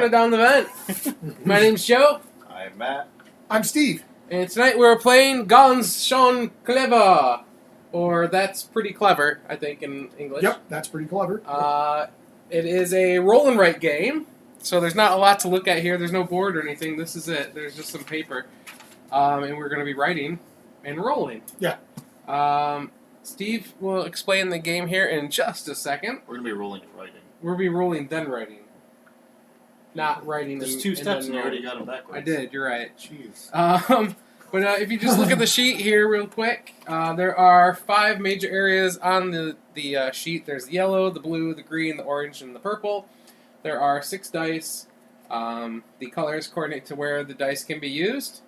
started down the vent. My name's Joe. I'm Matt. I'm Steve. And tonight we're playing Ganz Schon clever. Or That's Pretty Clever, I think, in English. Yep, that's pretty clever. It is a roll and write game. So there's not a lot to look at here. There's no board or anything. This is it. There's just some paper. And we're going to be writing and rolling. Yeah. Steve will explain the game here in just a second. We're going to be rolling and writing. We'll be rolling, then writing. Not writing. There's two steps and you already got them backwards. I did, you're right. Jeez. But if you just look at the sheet here real quick, there are 5 major areas on the sheet. There's the yellow, the blue, the green, the orange, and the purple. There are 6 dice. The colors coordinate to where the dice can be used.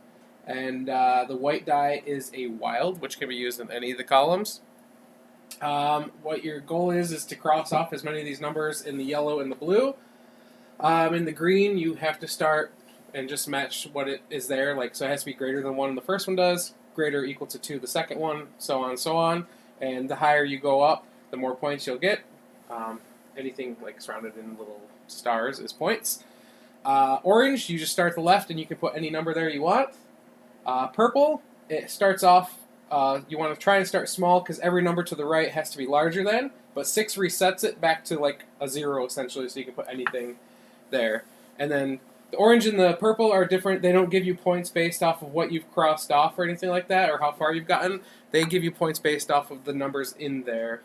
And the white die is a wild, which can be used in any of the columns. What your goal is to cross off as many of these numbers in the yellow and the blue. In the green, you have to start and just match what it is there. So it has to be greater than 1 the first one does, greater or equal to 2 the second one, so on and so on. And the higher you go up, the more points you'll get. Anything surrounded in little stars is points. Orange, you just start at the left and you can put any number there you want. Purple, it starts off, you want to try and start small because every number to the right has to be larger than, but 6 resets it back to a 0 essentially, so you can put anything there. And then the orange and the purple are different. They don't give you points based off of what you've crossed off or anything like that, or how far you've gotten. They give you points based off of the numbers in there.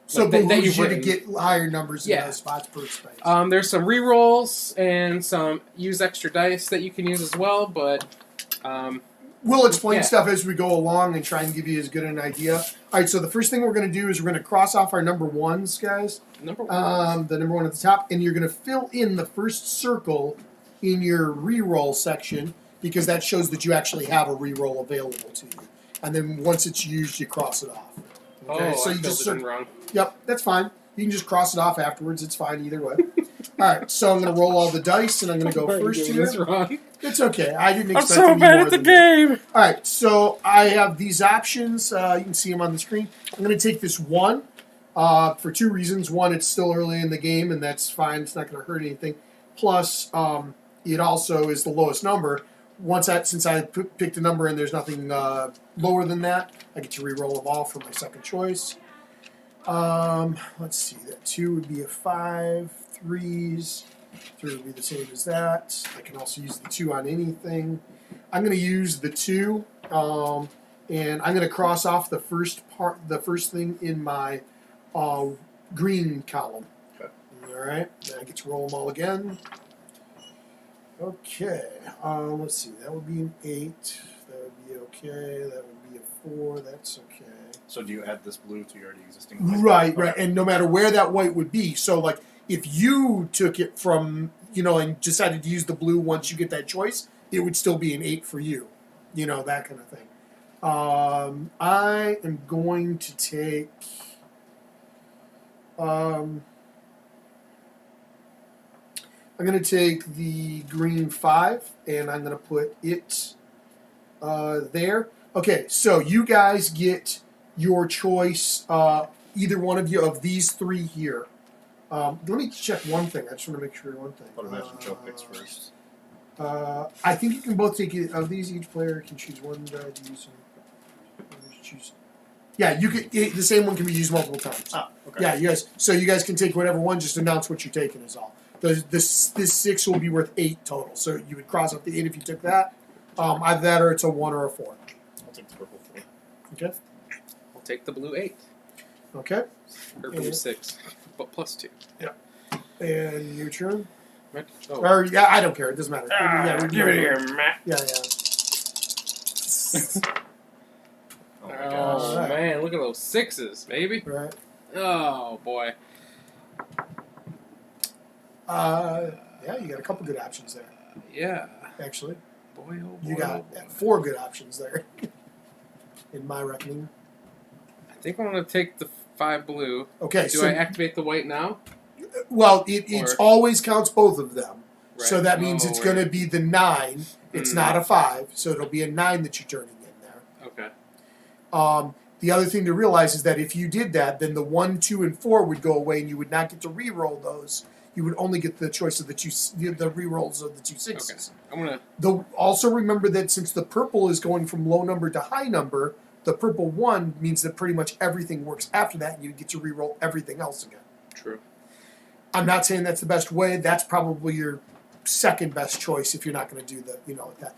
So it behooves you to get higher numbers in those spots per space. There's some re-rolls and some use extra dice that you can use as well, but... we'll explain stuff as we go along and try and give you as good an idea. All right, so the first thing we're going to do is we're going to cross off our number 1s, guys. Number 1. The number 1 at the top, and you're going to fill in the first circle in your re-roll section because that shows that you actually have a re-roll available to you. And then once it's used, you cross it off. Okay, so you just filled it in wrong. Yep, that's fine. You can just cross it off afterwards. It's fine either way. All right, so I'm going to roll all the dice, and I'm going to go first here. This wrong. It's okay. I didn't expect I'm so bad at the game. All right, so I have these options. You can see them on the screen. I'm going to take this 1 for 2 reasons. One, it's still early in the game, and that's fine. It's not going to hurt anything. Plus, it also is the lowest number. Since I picked a number and there's nothing lower than that, I get to re-roll them all for my second choice. Let's see. That 2 would be a 5. 3s. 3 would be the same as that. I can also use the 2 on anything. I'm going to use the 2, and I'm going to cross off the first thing in my green column. Okay. All right. Then I get to roll them all again. Okay. Let's see. That would be an 8. That would be okay. That would be a 4. That's okay. So do you add this blue to your already existing white? Right. And no matter where that white would be. So, if you took it from, and decided to use the blue once you get that choice, it would still be an 8 for you. That kind of thing. I am going to take... I'm going to take the green 5, and I'm going to put it there. Okay, so you guys get your choice, either one of you of these 3 here. Let me check one thing. I just want to make sure one thing. I'd imagine Joe picks first. I think you can both take it. Of these, each player can choose one die to use. Choose. Yeah, you can. The same one can be used multiple times. Ah, okay. Yeah, you guys. So you guys can take whatever one. Just announce what you're taking is all. This 6 will be worth 8 total. So you would cross off the 8 if you took that. Either that or it's a 1 or a 4. I'll take the purple 4. Okay. I'll take the blue 8. Okay. Or blue 6. But plus 2. Yeah. And your turn? Right? Oh. Or, I don't care. It doesn't matter. Give it here, Matt. Yeah. Oh, right. Man, look at those 6s, baby. Right. Oh, boy. Yeah, you got a couple good options there. Yeah. Actually. Boy, oh, boy. You got 4 good options there. In my reckoning. I think I'm going to take the 5 blue. Okay, Do I activate the white now? Well, it always counts both of them. Right. So that means it's going to be the 9. It's not a 5, so it'll be a 9 that you're turning in there. Okay. The other thing to realize is that if you did that, then the 1, 2, and 4 would go away, and you would not get to re-roll those. you would only get the choice of the rerolls of the two Okay. sixes. I'm gonna. Also remember that since the purple is going from low number to high number, the purple 1 means that pretty much everything works after that, and you get to reroll everything else again. True. I'm not saying that's the best way. That's probably your second best choice if you're not going to do that.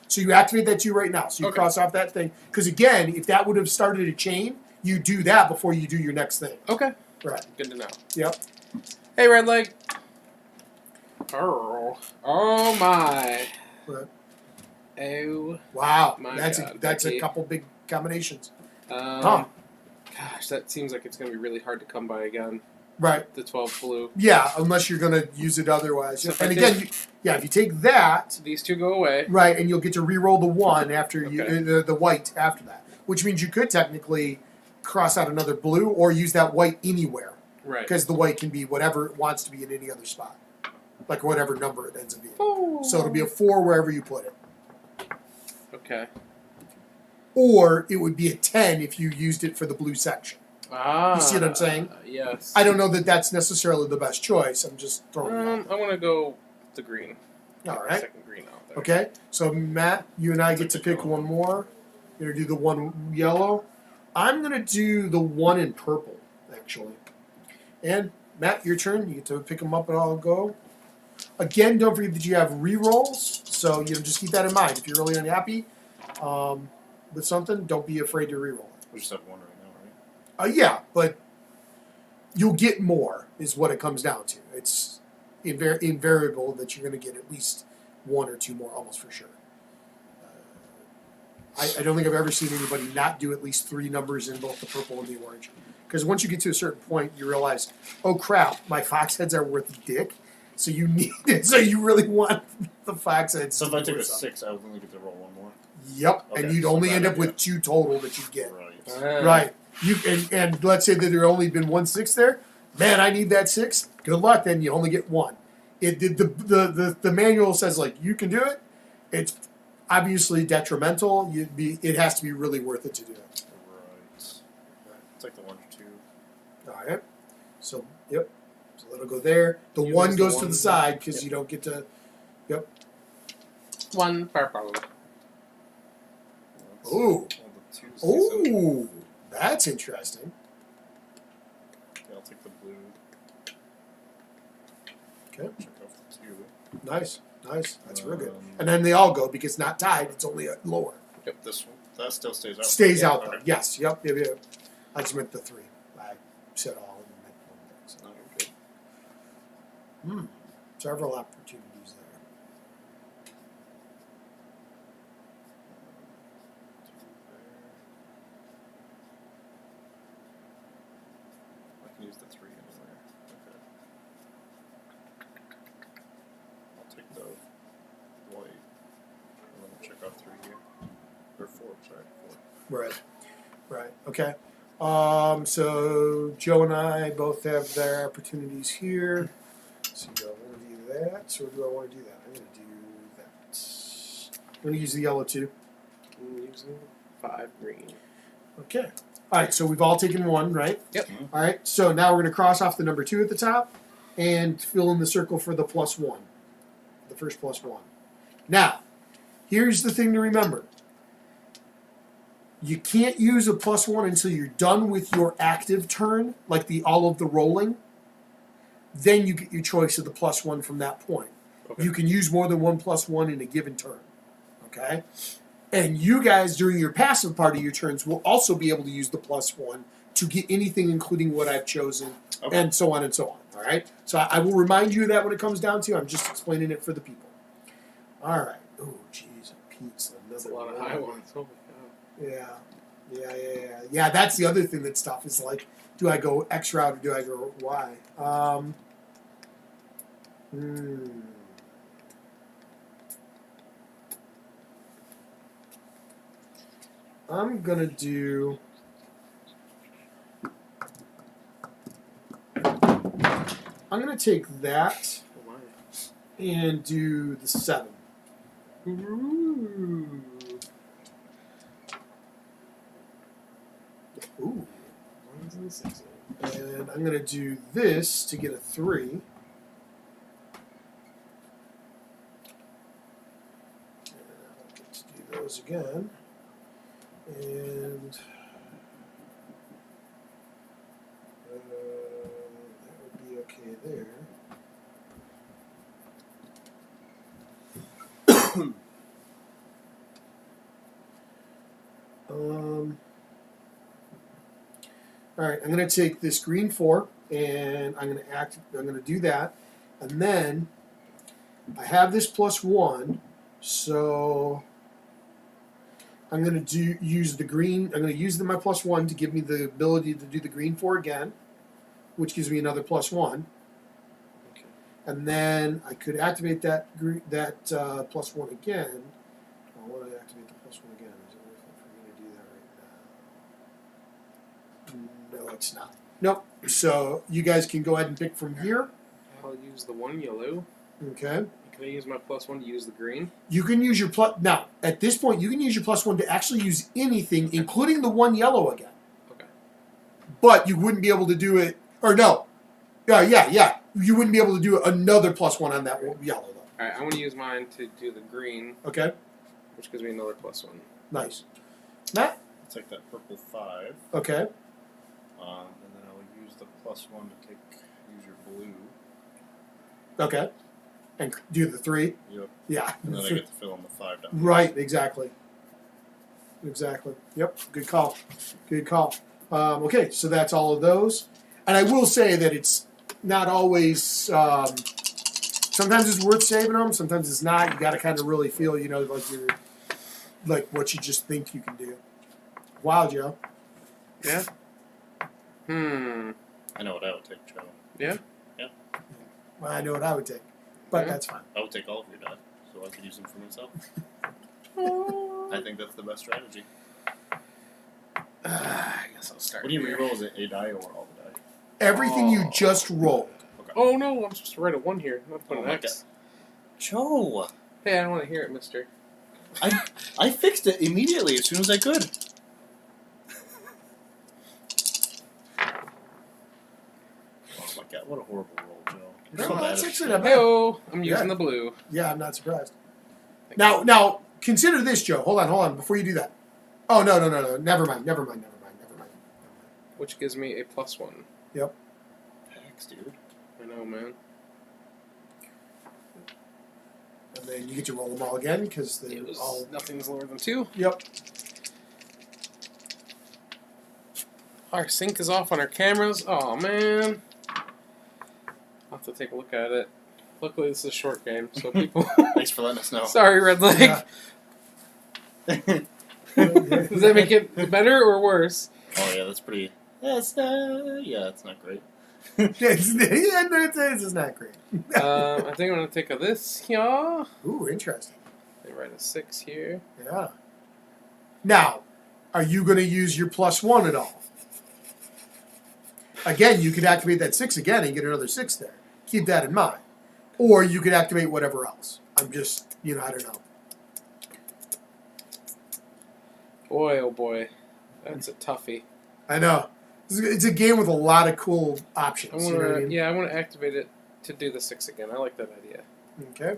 So you activate that 2 right now. So you Okay. cross off that thing. Because again, if that would have started a chain, you do that before you do your next thing. Okay. Right. Good to know. Yep. Hey, red leg. Oh my. Right. Oh. Wow. My that's God, a Becky. couple big combinations. Gosh, that seems like it's gonna be really hard to come by again. Right. The 12 blue. Yeah, unless you're going to use it otherwise. So if And I again, if you take that, These two go away. right, and you'll get to re-roll the 1 after Okay. the white after that, which means you could technically cross out another blue or use that white anywhere, Right. because the white can be whatever it wants to be in any other spot, like whatever number it ends up being. So it'll be a 4 wherever you put it, Okay. or it would be a 10 if you used it for the blue section. Ah. You see what I'm saying? Yes. I don't know that that's necessarily the best choice. I'm just throwing it out. I want to go the green. All Get the right. Second green out there. Okay, so Matt, you and I get to pick one more. You're going to do the 1 yellow. I'm going to do the 1 in purple, actually. And Matt, your turn. You get to pick them up and I'll go. Again, don't forget that you have re-rolls, so just keep that in mind. If you're really unhappy with something, don't be afraid to re-roll it. We just have 1 right now, right? Yeah, but you'll get more, is what it comes down to. It's invariable that you're going to get at least 1 or 2 more, almost for sure. I don't think I've ever seen anybody not do at least 3 numbers in both the purple and the orange. Because once you get to a certain point, you realize, oh crap, my fox heads are worth a dick. So you need it. So you really want the fox heads. So if to I be take a worth something. 6, I would only get to roll 1 more. Yep, Okay, and you'd so only that end up idea. with 2 total that you get. Right. Right. You and let's say that there only been 1 6 there. Man, I need that 6. Good luck. Then you only get 1. The manual says like you can do it. It's obviously detrimental. It has to be really worth it to do it. Right. It's like the 1 or 2. All right. So yep. So that'll go there. The You 1 lose the goes to one. the side because Yep. you don't get to. Yep. 1 purple. Ooh. All the 2s. Ooh. That's interesting. Yeah, I'll take the blue. Okay. Check off the 2. Nice. That's real good. Um, And then they all go because not tied. It's only a lower. Yep, this one. That still stays out. Stays Yeah, out okay. though. Yes. Yep. I just meant the 3. I said all and then meant one thing. So. Oh, okay. Several opportunities there. I can use the 3 anywhere. Okay. I'll take the white. And then we'll check off 3 here. Or 4, sorry. 4. Right. Okay. So Joe and I both have their opportunities here. So do I want to do that, or do I want to do that? I'm going to do that. I'm going to use the yellow too. I'm using 5 green. Okay. All right. So we've all taken 1, right? Yep. All right. So now we're going to cross off the number 2 at the top and fill in the circle for the +1. The first +1. Now, here's the thing to remember. You can't use a +1 until you're done with your active turn, like all of the rolling. Then you get your choice of the +1 from that point. Okay. You can use more than 1 +1 in a given turn. Okay? And you guys, during your passive part of your turns, will also be able to use the +1 to get anything, including what I've chosen, Okay. and so on and so on. All right? So I will remind you of that when it comes down to. I'm just explaining it for the people. All right. Oh, jeez, Pete's That's a another lot of one. high ones. Oh my god. Yeah, that's the other thing that's tough. Is like, do I go X route or do I go Y? I'm gonna do. I'm gonna take that Oh my. and do the 7. Ooh. Ooh. 1s and 6s. And I'm going to do this to get a 3. those again. And that would be okay there. All right, I'm going to take this green 4 and I'm going to do that. And then I have this +1, so I'm going to use the green. I'm going to use my +1 to give me the ability to do the green 4 again, which gives me another +1. Okay. And then I could activate that +1 again. I want to activate the +1 again. Is it worth it for me to do that right now? No, it's not. Nope. So you guys can go ahead and pick from here. I'll use the 1 yellow. Okay. Can I use my +1 to use the green? You can use your now. At this point, you can use your +1 to actually use anything, including the 1 yellow again. Okay. But you wouldn't be able to do it. Or no. Yeah. You wouldn't be able to do another +1 on that yellow though. All right. I want to use mine to do the green. Okay. Which gives me another +1. Nice. Matt. I'll take that purple 5. Okay. And then I'll use the +1 to use your blue. Okay. And do the 3. Yep. Yeah. And then I get to fill in the 5 down. Right. Exactly. Yep. Good call. Okay. So that's all of those. And I will say that it's not always. Sometimes it's worth saving them. Sometimes it's not. You got to kind of really feel, like what you just think you can do. Wow, Joe. Yeah. I know what I would take, Joe. Yeah. Well, I know what I would take, but Yeah. that's fine. I would take all of your die, so I could use them for myself. I think that's the best strategy. I guess I'll start. What do you here. reroll? Is it a die or all the die? Everything you just rolled. Okay. Oh no! I'm supposed to write a 1 here, not put an my X. Joe! Hey, I don't want to hear it, Mister. I fixed it immediately as soon as I could. Oh my god, what a horrible roll, Joe. You're so No, bad that's at actually shit. not bad. Hey-oh, I'm using Yeah. the blue. Yeah, I'm not surprised. Now, consider this, Joe. Hold on, before you do that. Oh, no. Never mind. Which gives me a +1. Yep. Thanks, dude. I know, man. And then you get to roll them all again, because they It was all... nothing's lower than 2. Yep. Our sync is off on our cameras. Oh man. I'll have to take a look at it. Luckily, this is a short game, so people. Thanks for letting us know. Sorry, Red Leg. Yeah. Does that make it better or worse? Oh yeah, that's pretty. It's not great. It's not great. I think I'm gonna take a this here. Ooh, interesting. And write a 6 here. Yeah. Now, are you going to use your +1 at all? Again, you could activate that 6 again and get another 6 there. Keep that in mind. Or you could activate whatever else. I'm just, I don't know. Boy, oh boy, that's a toughie. I know. It's a game with a lot of cool options. I You know what I wanna, mean? I want to activate it to do the 6 again. I like that idea. Okay.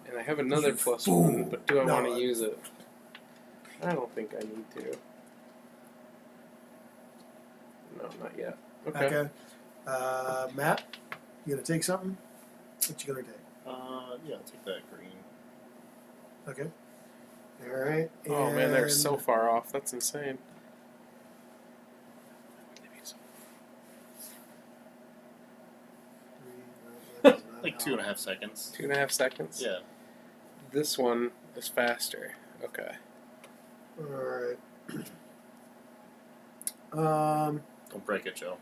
And I have another You +1, fool. but do I No, want to use it? I don't think I need to. No, not yet. Okay. Matt, you going to take something? What you going to take? Yeah, I'll take that green. Okay. All right. Oh man, they're and- so far off. That's insane. Like 2.5 seconds. 2.5 seconds? Yeah. This one is faster. Okay. All right. Don't break it, Joe.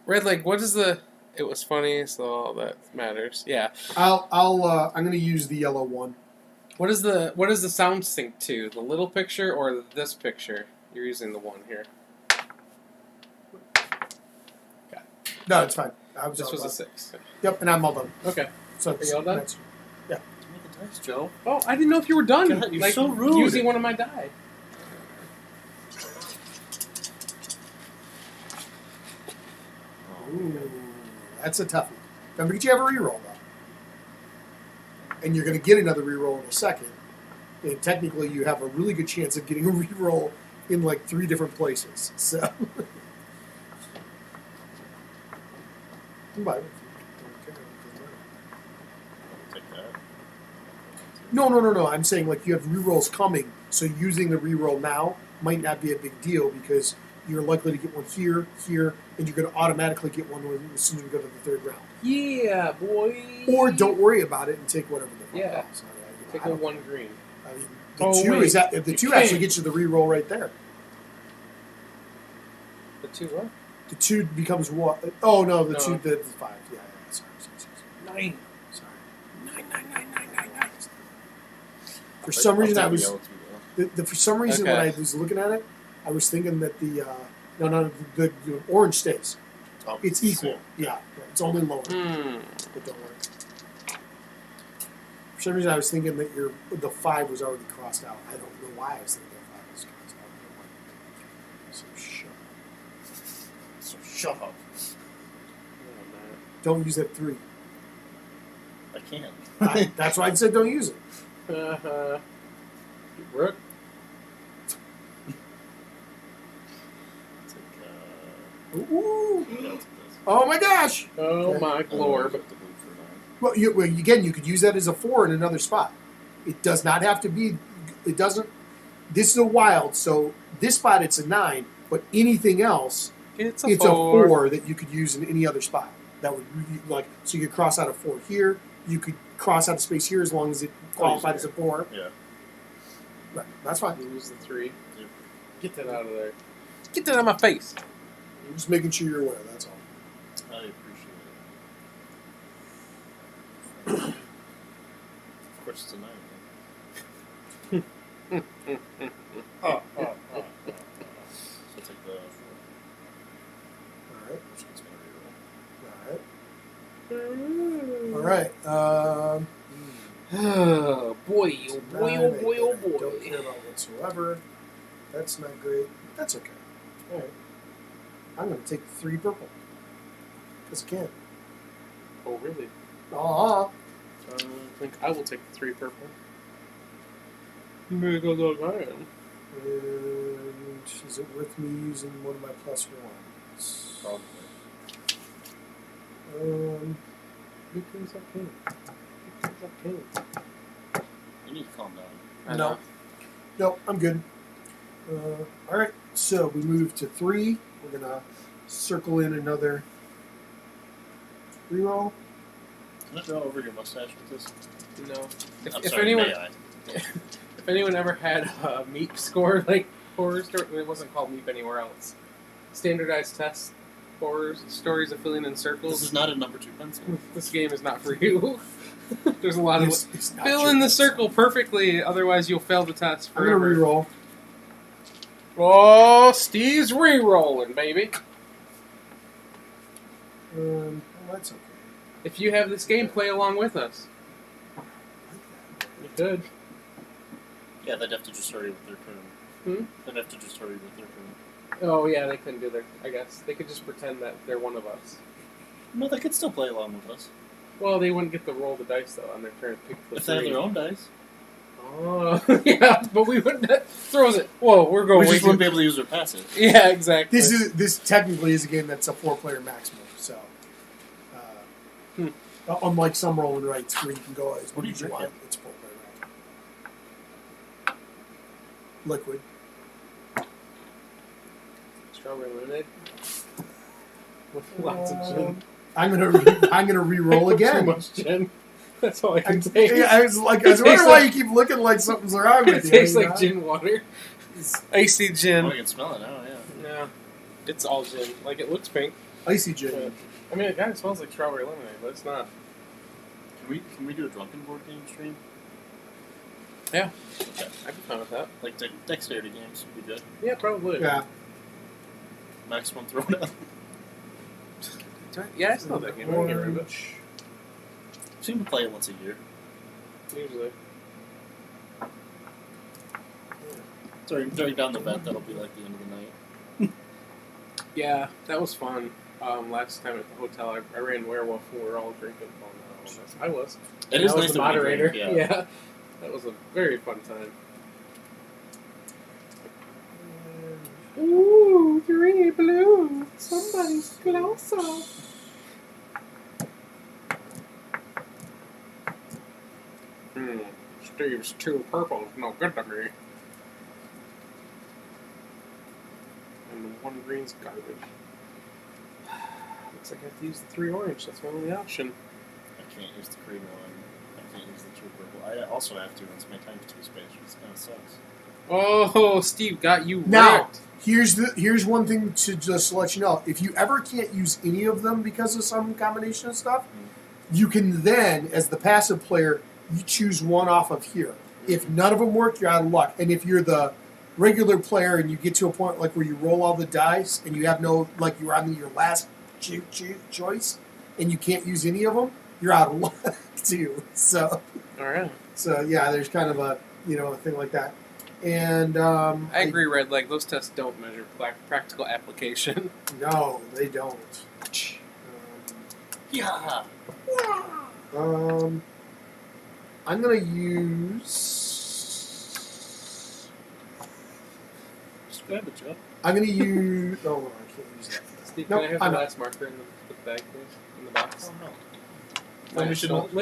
Red Leg, what is the... It was funny, so all that matters. Yeah. I'm going to use the yellow one. What is the sound sync to? The little picture or this picture? You're using the 1 here. No, it's fine. This all was a done. 6. Yep, and I'm all done. Okay. So Are you all done? that's- Make a dice, Joe. Oh, I didn't know if you were done. God, you're so rude. Using one of my die. Ooh, that's a toughie. Don't forget you have a reroll though, and you're going to get another reroll in a second. And technically, you have a really good chance of getting a reroll in like 3 different places. So. Bye. Take that. No. I'm saying like you have rerolls coming, so using the reroll now might not be a big deal because you're likely to get one here, and you're going to automatically get one as soon as we go to the 3rd round. Yeah, boy. Or don't worry about it and take whatever the fuck Yeah. else. Take a 1 green. I mean, the 2 is that the 2 actually gets you the reroll right there. The 2 what? The 2 becomes what? Oh no, the 2 the 5. Yeah. Sorry. 9. Sorry. 9. For some reason, I was. For some reason, when I was looking at it, I was thinking that the orange stays. Oh, It's equal. Yeah, it's only lower. But don't worry. For some reason, I was thinking that the 5 was already crossed out. I don't know why I was thinking that 5 was crossed out. So shut up. Don't use that 3. I can't. That's why I said don't use it. Rook. Ooh! Yeah, I'll take this. Oh my gosh! Oh my glorb. The blue for 9. Well, again, you could use that as a 4 in another spot. It does not have to be. It doesn't. This is a wild, so this spot it's a 9, but anything else, It's a 4 that you could use in any other spot. That would so you could cross out a 4 here. You could cross out a space here as long as it qualified as a 4. Yeah. Right, that's fine. Use the 3. Yep. Get that out of there. Get that out of my face. I'm just making sure you're aware. That's all. I appreciate it. Of course, it's a 9. So take the 4. All right. Which gets me a reroll. All right. Oh boy, oh boy, oh boy, oh boy. Don't care about whatsoever. That's not great. That's okay. All right. I'm going to take 3 purple. Because I can. Oh really? Aw. I think I will take the 3 purple. Because I can. And is it worth me using one of my +1s? Probably. Because I can. Because I can. You need to calm down. I know. No, I'm good. All right, so we move to 3. We're going to circle in another reroll. Can I draw over your mustache with this? No. I'm If sorry, anyone, may I? if anyone ever had a MEEP score like horror story, it wasn't called MEEP anywhere else. Standardized test horror stories of filling in This circles. is not a number 2 pencil. This game is not for you. There's a lot of It's not fill your in the pencil. circle perfectly, otherwise you'll fail the test I'm going forever. to reroll. Oh, Steve's re-rolling, baby. Well, that's okay. If you have this game, play along with us. I like that. You could. Yeah, they'd have to just hurry with their turn. They'd have to just hurry with their turn. Oh yeah, they couldn't do their. I guess they could just pretend that they're one of us. No, they could still play along with us. Well, they wouldn't get to roll the dice though on their turn to pick the If they have 3. their own dice. Oh yeah, but we wouldn't. That throws it. Whoa, we're going. We way just too- wouldn't be able to use their passive. Yeah, exactly. This technically is a game that's a 4-player maximum, so unlike some roll and rights where you can go as What many do as you you want, drink? it's 4-player maximum. Liquid. Strawberry lemonade with lots of gin. I'm gonna re-roll Too again. much gin. That's all I can take. Yeah, I was It wondering tastes why like- you keep looking like something's wrong It with you. tastes you like know? gin water. Icy Oh, gin. I can smell it now, yeah. No, it's all gin. Like it looks pink. Icy But, gin. I mean, it kind of smells like strawberry lemonade, but it's not. Can we do a drunken board game stream? Yeah, Okay. I'd be fine with that. Like dexterity games would be good. Yeah, probably. Yeah. Maximum throwdown. Yeah, I still that game. I don't get rid of it. Orange. Seem to play it once a year. Usually. During down the vent, that'll be like the end of the night. Yeah, that was fun. Last time at the hotel, I ran werewolf and we were all drinking. Oh no, I was. It And is I was nice the that we moderator. drink, yeah. Yeah. That was a very fun time. Ooh, 3 blue. Somebody's closer. Steve's 2 purple is no good to me. And the 1 green's garbage. Looks like I have to use the 3 orange. That's my only option. I can't use the green one. I can't use the 2 purple. I also have to. It's my times 2 space, which kind of sucks. Oh, Steve got you Now, ripped. here's one thing to just let you know. If you ever can't use any of them because of some combination of stuff, you can then, as the passive player, you choose one off of here. If none of them work, you're out of luck. And if you're the regular player and you get to a point like where you roll all the dice and you have no, like you're on your last choice and you can't use any of them, you're out of luck too. So, All right. so yeah, there's kind of a a thing like that. And I agree, Red Leg. Those tests don't measure practical application. No, they don't. Yeah. I'm gonna use. Just grab it, Joe. I'm gonna use. Oh, no, I can't use that. Steve, Nope, can I have I'm the not. last marker in the bag, please? In the box? Oh, no.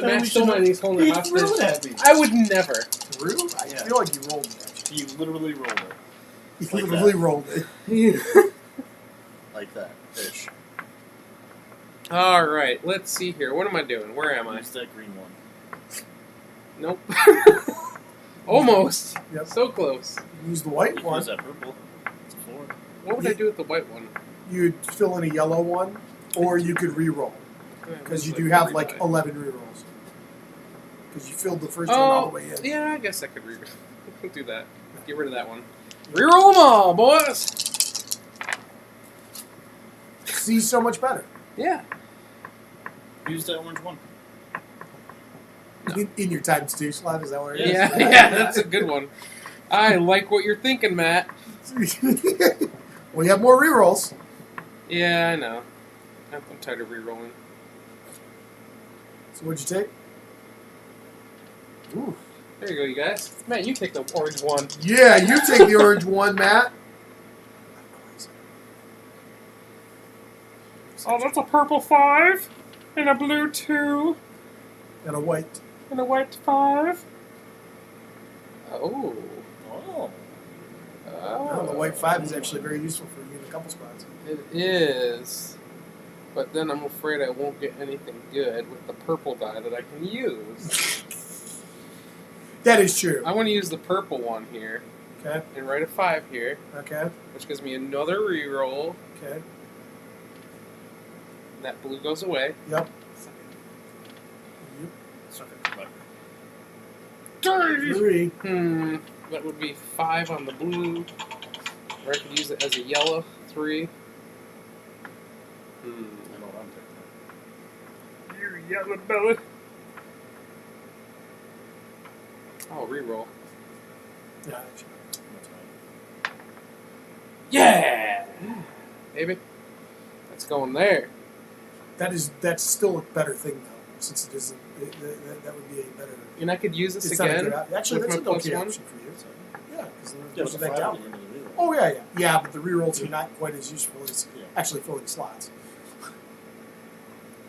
Matt stole mine. He's holding it hostage. threw it at me. I would never. Through? I Yeah. feel like you rolled it. He literally rolled it. You Like literally that. rolled it. Like that. Ish. All right. Let's see here. What am I doing? Where am I? Use that green one. Nope. Almost. Yep. So close. Use the white one. Use that purple. It's 4. What would I do with the white one? You'd fill in a yellow one, or you could re-roll because you do have like 11 re-rolls. Because you filled the first one all the way in. Yeah, I guess I could do that. Get rid of that one. Reroll them all, boys. See, so much better. Yeah. Use that orange one. No. In your times 2 slot, is that what it is? Yeah, yeah, that's a good one. I like what you're thinking, Matt. Well, you have more re-rolls. Yeah, I know. I'm tired of re-rolling. So what'd you take? Ooh. There you go, you guys. Matt, you take the orange one. Yeah, you take the orange one, Matt. Oh, that's a purple 5, and a blue 2, And a white. and a white 5. Oh. Oh. Oh, the white 5 is actually very useful for you in a couple spots. It is. But then I'm afraid I won't get anything good with the purple die that I can use. That is true. I want to use the purple one here Okay. and write a 5 here, Okay. which gives me another reroll. Okay. That blue goes away. Yep. Suck it. Come back. 3. That would be 5 on the blue. Or I could use it as a yellow 3. I know what I'm taking. You yellow belly. Oh, reroll. Yeah, actually. That's fine. Yeah! Baby. That's going there. That's still a better thing though, since it isn't. That would be a better. And I could use this It's not a again. good actually, with that's my an okay +1. option for you. So, yeah, because Yeah, it's a that 5 down. at the end of the reroll. Oh yeah. But the rerolls are not quite as useful as Yeah. actually filling slots.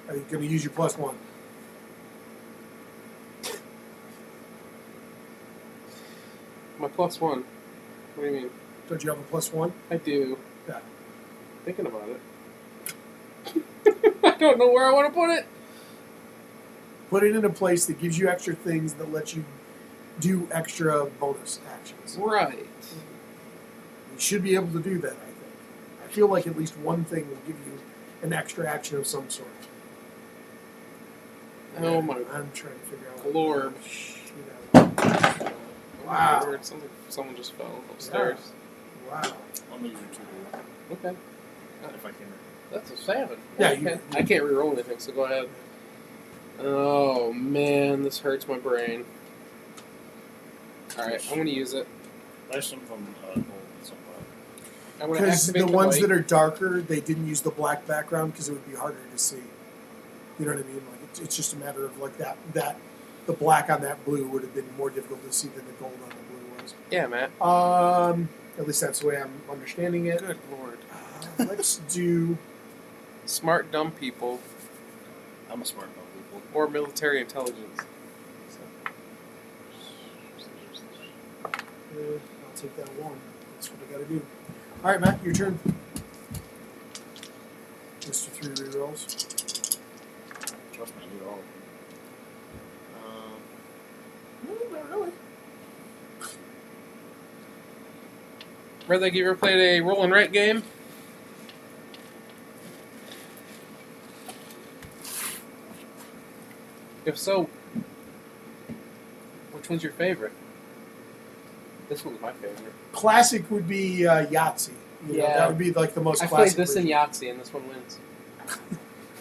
Are you going to use your +1? My +1. What do you mean? Don't you have a +1? I do. Yeah. Thinking about it. I don't know where I want to put it. Put it in a place that gives you extra things that let you do extra bonus actions. Right. You should be able to do that, I think. I feel like at least one thing will give you an extra action of some sort. Oh my I'm trying to figure out. Glorb. Wow. It sounds like someone just fell upstairs. Wow. I'm going to use your 2 Okay. if I can. That's a 7. Yeah, I can't reroll anything, so go ahead. Oh man, this hurts my brain. Alright, I'm gonna use it. I have some from gold and some black. I'm gonna Because activate the ones white. that are darker, they didn't use the black background because it would be harder to see. You know what I mean? Like it's just a matter of like that the black on that blue would have been more difficult to see than the gold on the blue was. Yeah, Matt. At least that's the way I'm understanding it. Good lord. Let's do. Smart, dumb people I'm a smart dumb people. or military intelligence. I'll take that one. That's what I got to do. All right, Matt, your turn. Mr. 3 rerolls. Trust me, I need all of them. No, not really. Brother, you ever played a roll and write game? If so, which one's your favorite? This one's my favorite. Classic would be Yahtzee. You know, Yeah. that would be like the most I classic. played this in version. Yahtzee, and this one wins.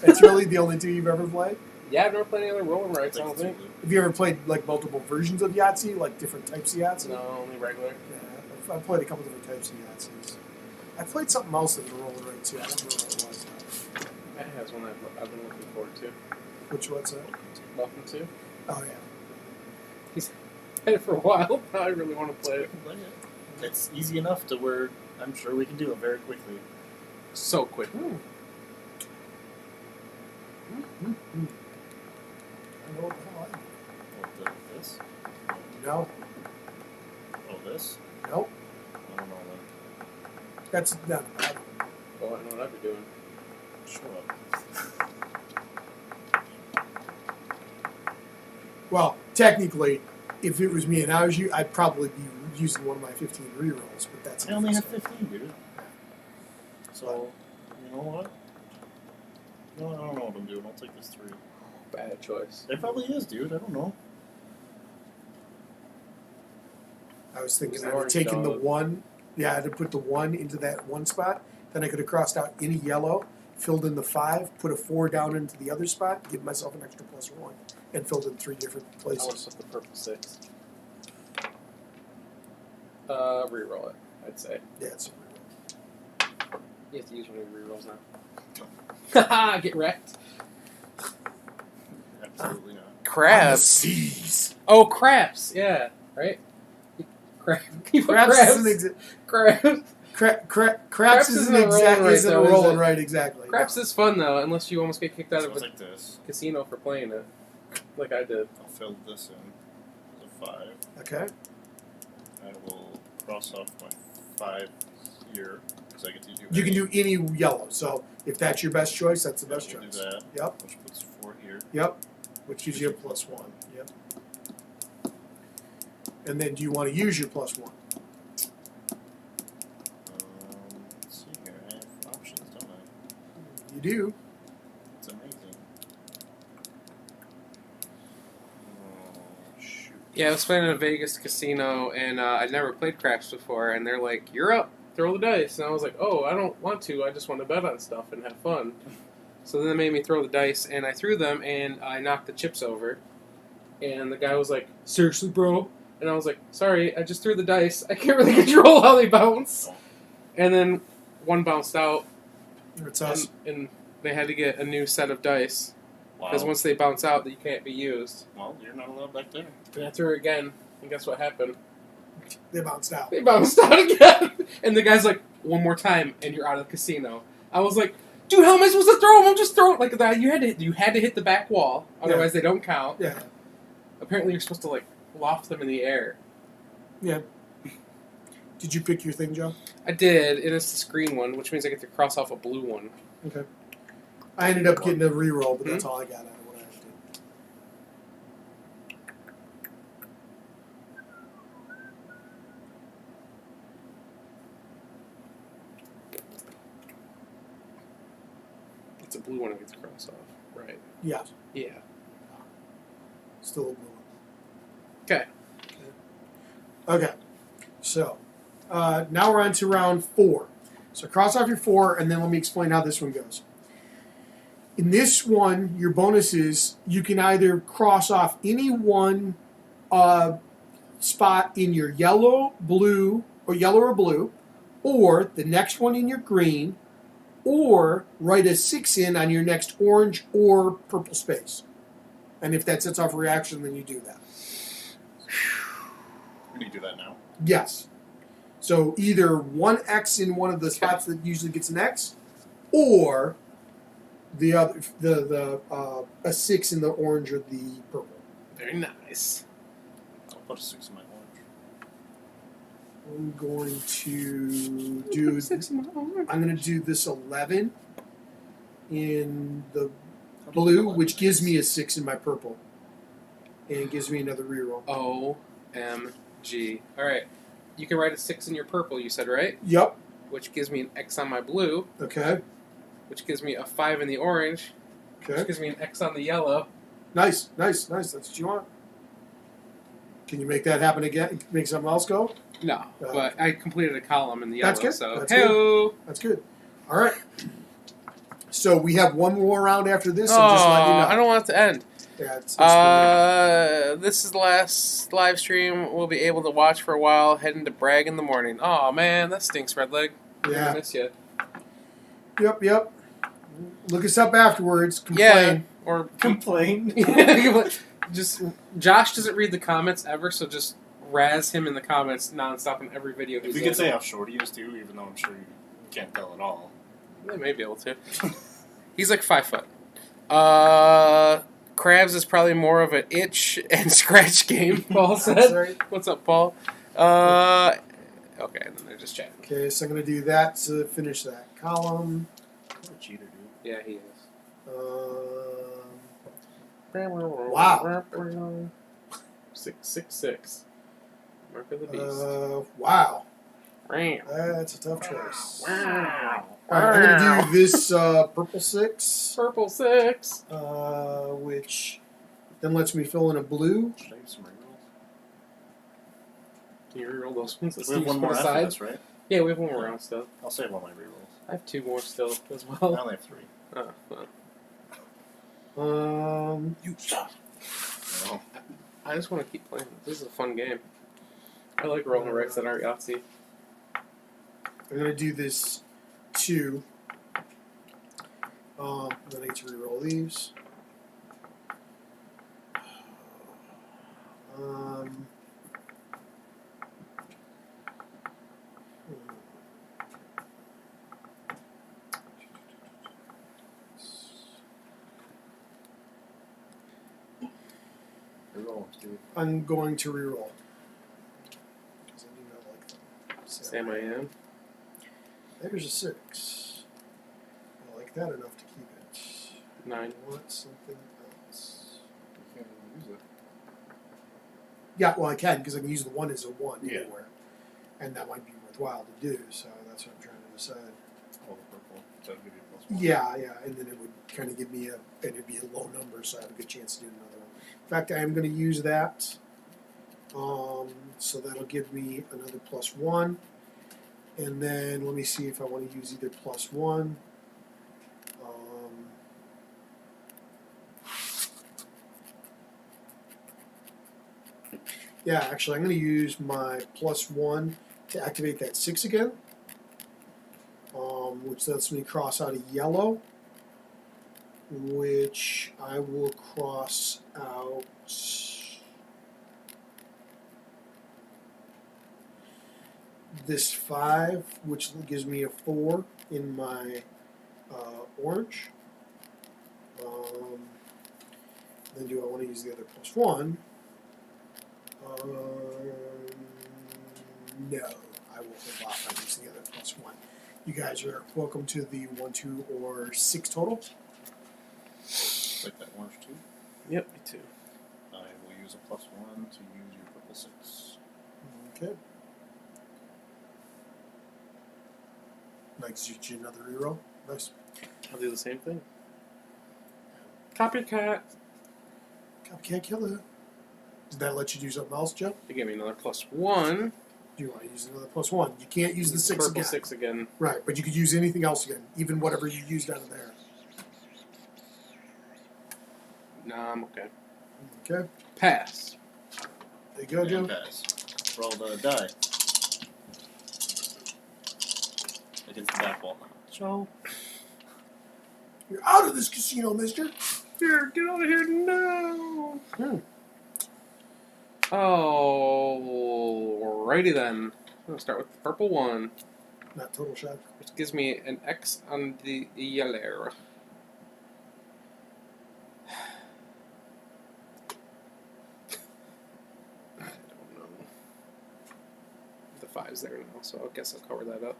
That's really the only two you've ever played? Yeah, I've never played any other roll and writes, I don't think. Have you ever played like multiple versions of Yahtzee, like different types of Yahtzee? No, only regular. Yeah, I've played a couple different types of Yahtzees. I played something else in the roll and write too. I don't remember what it was. That has one I've been looking forward to. Which one's that? Welcome to. Oh yeah. He's had it for a while. Now I really want to play it. It's easy enough to where I'm sure we can do it very quickly. So quick. I know what the hell I What, this? No. Oh, this? Nope. I don't know then. That's not bad. Oh, I know what I'd be doing. Shut up. Well, technically, if it was me and I was you, I'd probably be using one of my 15 rerolls, but that's I only have 15, dude. So, you know what? No, I don't know what I'm doing. I'll take this 3. Bad choice. It probably is, dude. I don't know. I was thinking It's I'd an have orange taken the dog. 1. Yeah, I'd have put the 1 into that one spot. Then I could have crossed out any yellow, filled in the 5, put a 4 down into the other spot, give myself an extra +1, and filled in 3 different I places. want to flip the purple 6. Reroll it, I'd say. Yeah, it's a reroll. You have to use one of your rerolls now. Haha, get wrecked. Absolutely not. On the Crabs. seas. Oh, craps. Yeah, right? Crab. Craps isn't Crabs. Craps isn't isn't a roll and write, isn't a though, is roll it? and right exactly. Craps is fun, though, unless you almost get kicked out So of it's a like this. casino for playing it. Like I did. I'll fill this in as a 5. Okay. I will cross off my 5 here because I get to do. You can do any yellow. So if that's your best choice, that's the best We'll choice. do that. Yep. Which puts 4 here. Yep. Which gives you a +1. Yep. And then do you want to use your +1? Let's see here. I have options, don't I? You do. It's amazing. Oh, shoot. Yeah, I was playing in a Vegas casino, and I'd never played craps before, and they're like, "You're up, throw the dice." And I was like, "Oh, I don't want to. I just want to bet on stuff and have fun." So then they made me throw the dice, and I threw them, and I knocked the chips over. And the guy was like, "Seriously, bro?" And I was like, "Sorry, I just threw the dice. I can't really control how they bounce." And then one bounced out, It's us. and they had to get a new set of dice. Because Wow. once they bounce out, they can't be used. Well, you're not allowed back there. And I threw it again, and guess what happened? They bounced out. They bounced out again. And the guy's like, "One more time, and you're out of the casino." I was like, "Dude, how am I supposed to throw them? I'm just throwing like that." You had to hit the back wall, otherwise they don't count. Yeah. Apparently, you're supposed to like loft them in the air. Yeah. Did you pick your thing, Joe? I did, and it's this green one, which means I get to cross off a blue one. Okay. I ended up getting a reroll, but that's all I got out of what I did. It's a blue one I get to cross off, right? Yeah. Yeah. Still a blue one. Okay. Okay. So, now we're on to round 4. So cross off your 4, and then let me explain how this one goes. In this one, your bonus is you can either cross off any one spot in your yellow, blue, or yellow or blue, or the next one in your green, or write a 6 in on your next orange or purple space. And if that sets off a reaction, then you do that. Can you do that now? Yes. So either one X in one of the spots that usually gets an X, or the other a 6 in the orange or the purple. Very nice. I'll put a 6 in my orange. I'm going to do. I'm going to do this 11 in the blue, which gives me a 6 in my purple, and it gives me another reroll. OMG. All right. You can write a 6 in your purple. You said right, Yep. which gives me an X on my blue, Okay. which gives me a 5 in the orange, which Okay. gives me an X on the yellow. Nice. That's what you want. Can you make that happen again? Make something else go? No, but I completed a column in the yellow. That's good. So That's hey-o. That's good. All right. So we have one more round after this. I'm just letting you know. I don't want it to end. Yeah, it's This is the last live stream we'll be able to watch for a while. Heading to Bragg in the morning. Oh man, that stinks, Redleg. Yeah. I miss you. Yep. Look us up afterwards. Complain. Yeah, or Complain. just Josh doesn't read the comments ever, so just razz him in the comments nonstop in every video. If he's we in. could say how short he is too, even though I'm sure you can't tell at all. They may be able to. He's like 5 foot. Krabs is probably more of an itch and scratch game, Paul said. Sorry. What's up, Paul? Okay, then they're just chatting. Okay, so I'm going to do that to finish that column. What a cheater, dude. Yeah, he is. Wow. 666. Mark of the beast. Wow. Ram. That's a tough choice. Wow. All right, I'm going to do this purple 6, Purple 6. which then lets me fill in a blue. Should I use some rerolls? Can you reroll those ones? We have one more after this, right? Yeah, we have one more round still. I'll save all my rerolls. I have 2 more still as I well. only have 3. Oh, well. You suck. No. I just want to keep playing. This is a fun game. I like rolling wrecks that aren't Yahtzee. I'm going to do this 2. Then I get to reroll these. Reroll, Steve. I'm going to reroll. Because I do not like them. Sam, I am. There's a 6. I like that enough to keep it. 9. I want something else. You can't even use it. Yeah, well, I can because I can use the 1 as a 1 Yeah. anywhere. And that might be worthwhile to do, so that's what I'm trying to decide. Oh, the purple. That would give you a +1. Yeah, and then it would kind of give me and it'd be a low number, so I have a good chance to do another one. In fact, I am going to use that. So that'll give me another +1. And then let me see if I want to use either +1. Yeah, actually, I'm going to use my +1 to activate that 6 again, which lets me cross out a yellow, which I will cross out this 5, which gives me a 4 in my orange. Then do I want to use the other +1? No, I will hold off on using the other +1. You guys are welcome to the 1, 2, or 6 total. Like that orange too. Yep, me too. I will use a +1 to use your purple 6. Okay. Nice, you another reroll. Nice. I'll do the same thing. Copycat. Copycat killer. Did that let you do something else, Joe? You gave me another +1. Do you want to use another +1? You can't use the 6 Purple again. 6 again. Right, but you could use anything else again, even whatever you used out of there. Nah, I'm okay. Okay. Pass. There you go, Joe. And pass. Roll the die. Against the back wall. Joe. You're out of this casino, mister. Here, get over here now. Alrighty then. I'm gonna start with the purple one, Not total shock. which gives me an X on the yellow. I don't know. The 5's there now, so I guess I'll cover that up.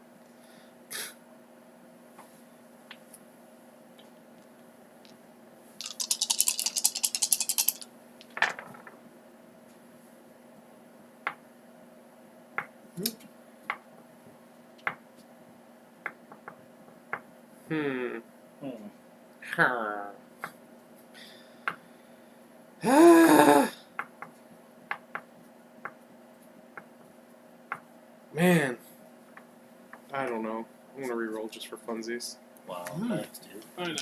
Man, I don't know. I'm gonna re-roll just for funsies. Wow, thanks, dude. I know.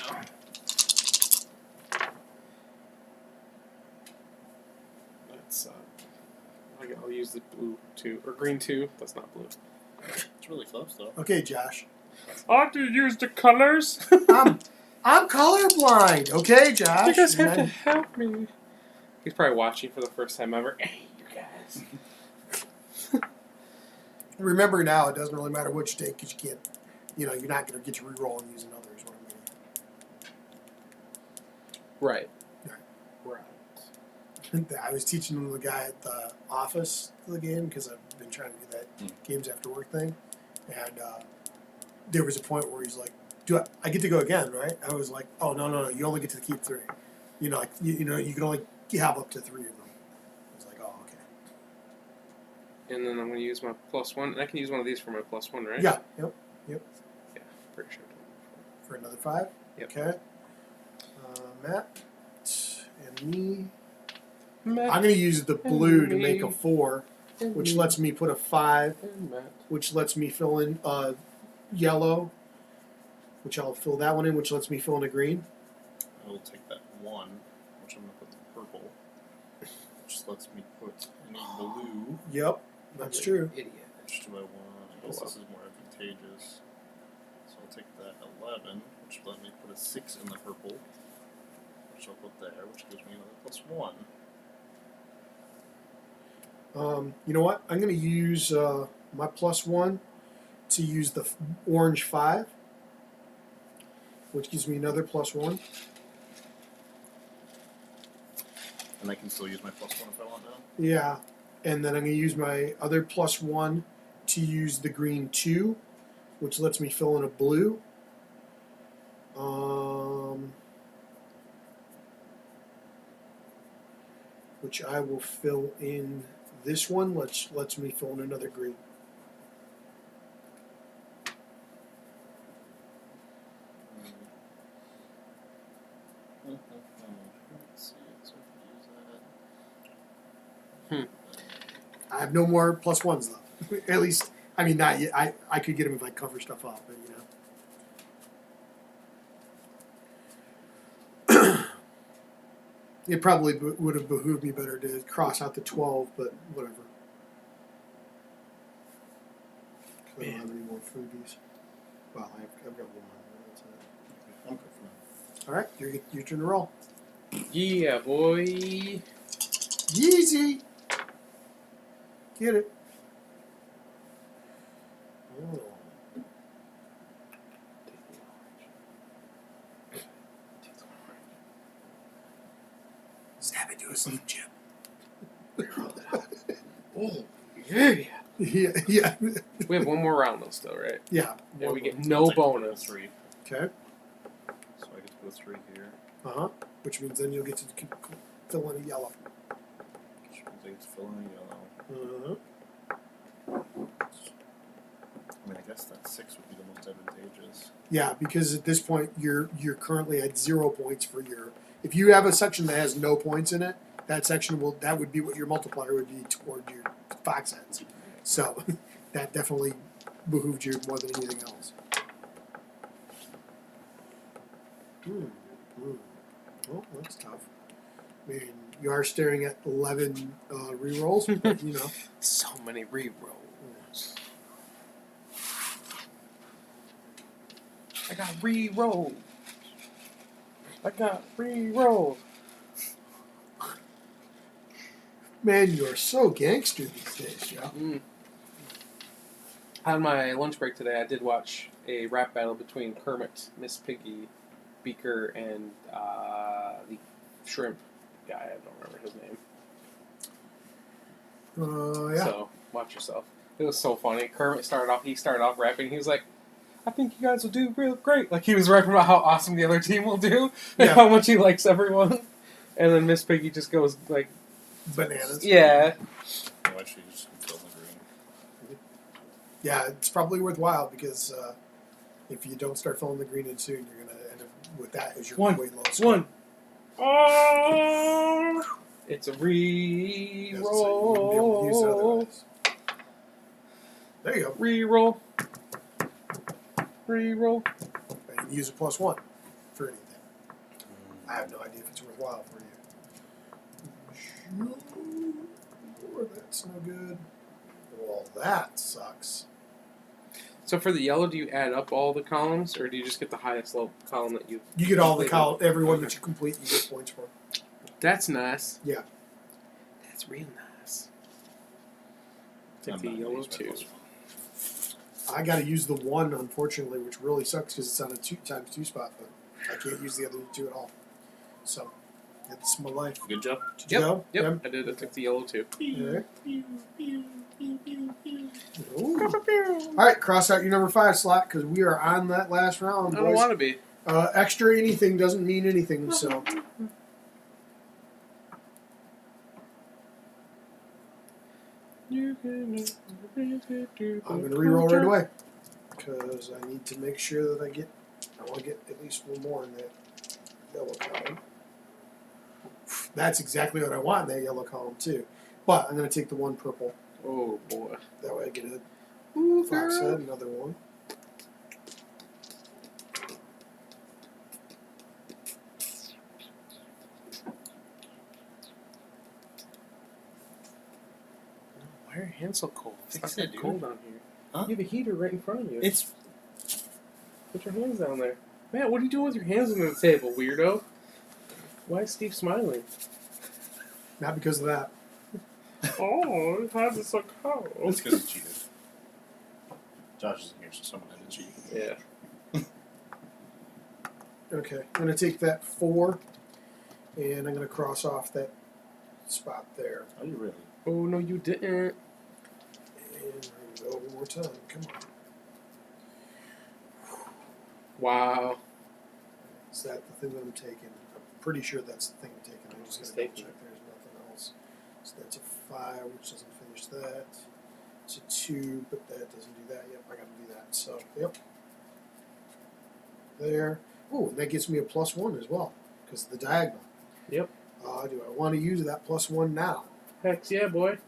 That's I'll use the blue 2 or green 2. That's not blue. It's really close, though. Okay, Josh. I have to use the colors. I'm colorblind. Okay, Josh. You guys have to help me. He's probably watching for the first time ever. Hey, you guys. Remember now, it doesn't really matter what you take because you can't. You're not going to get to re-roll and use another. Is what Right. I was teaching the guy at the office the game because I've been trying to do that games after work thing, and there was a point where he's like, "Do I get to go again?" Right? I was like, "Oh no! You only get to keep 3. You can only have up to 3 of them." I was like, "Oh, okay." And then I'm going to use my +1, and I can use one of these for my +1, right? Yeah. Yep. Yeah, pretty sure. For another 5. Yep. Okay. Matt and me. Matt I'm going to use the blue to make a 4, and which me lets me put a 5, and Matt. which lets me fill in yellow, which I'll fill that one in, which lets me fill in a green. I will take that 1, which I'm going to put the purple, which lets me put any blue. Yep, that's true. Idiot. Which do I want? I guess this is more advantageous. So I'll take that 11, which will let me put a 6 in the purple, which I'll put there, which gives me another +1. You know what? I'm going to use my +1 to use the orange 5, which gives me another +1. And I can still use my +1 if I want now? Yeah, and then I'm going to use my other +1 to use the green 2, which lets me fill in a blue. Which I will fill in this one, which lets me fill in another green. Let's see, so I can use that. I have no more +1s though. At least, I mean, not yet. I could get them if I cover stuff up, but it probably would have behooved me better to cross out the 12, but whatever. I don't have any more freebies. Well, I've got one. That's it. I'm good for now. All right, your turn to roll. Yeah, boy. Yeezy. Get it. Oh. Stab into a Slim Jim. Oh, yeah. Yeah. We have one more round though, still, right? Yeah. Yeah, we get I'll no take the bonus. 3. Okay. So I get to go 3 here. Which means then you'll get to fill in a yellow. Which means I get to fill in a yellow. I mean, I guess that 6 would be the most advantageous. Yeah, because at this point you're currently at 0 points for your. If you have a section that has no points in it, that section that would be what your multiplier would be toward your fox heads. So that definitely behooved you more than anything else. Well, that's tough. I mean, you are staring at 11 re-rolls, but So many re-rolls. I got re-roll. I got re-rolled. Man, you are so gangster these days, Joe. On my lunch break today, I did watch a rap battle between Kermit, Miss Piggy, Beaker, and the shrimp guy. I don't remember his name. Yeah. So watch yourself. It was so funny. Kermit started off rapping. He was like, "I think you guys will do real great." Like he was rapping about how awesome the other team will do and how much he likes everyone. And then Miss Piggy just goes like bananas. Yeah. No, actually, just fill the green. Yeah, it's probably worthwhile because if you don't start filling the green in soon, you're going to end up with that as your way low score. One. Oh! It's a So you wouldn't be able to use it re-roll. otherwise. There you go. Re-roll. Re-roll. And you can use a +1 for anything. I have no idea if it's worthwhile for you. Sure, that's no good. Well, that sucks. So for the yellow, do you add up all the columns, or do you just get the highest column that you... You get all the everyone that you complete, you get points for. That's nice. Yeah. That's real nice. Take the yellow too. I got to use the 1, unfortunately, which really sucks because it's on a 2x2 spot, but I can't use the other 2 at all. So, it's my life. Good job. Did you go? Yep, Yeah. I did. I took the yellow too. All right, cross out your number 5 slot because we are on that last round, boys. I don't want to be. Extra anything doesn't mean anything, so. I'm going to reroll right away because I need to make sure that I want to get at least 1 more in that yellow column. That's exactly what I want in that yellow column, too. But I'm going to take the 1 purple. Oh, boy. That way I get a fox girl. head, another 1. Why are your hands so cold? It's Fix not it, that dude. cold down here. Huh? You have a heater right in front of you. It's Put your hands down there. Matt, what are you doing with your hands under the table, weirdo? Why is Steve smiling? Not because of that. Oh, his hands are so cold. it's because he cheated. Josh isn't here, so someone had to cheat. Yeah. Okay, I'm going to take that 4, and I'm going to cross off that spot there. Are you really? Oh, no, you didn't. And we're going to go one more time. Come on. Wow. Is that the thing that I'm taking? I'm pretty sure that's the thing I'm taking. I'm just going to double check there's nothing else. So that's a 5, which doesn't finish that. It's a 2, but that doesn't do that. Yep, I got to do that. So, yep. There. Oh, and that gives me a +1 as well, because of the diagonal. Yep. Do I want to use that +1 now? Heck yeah, boy.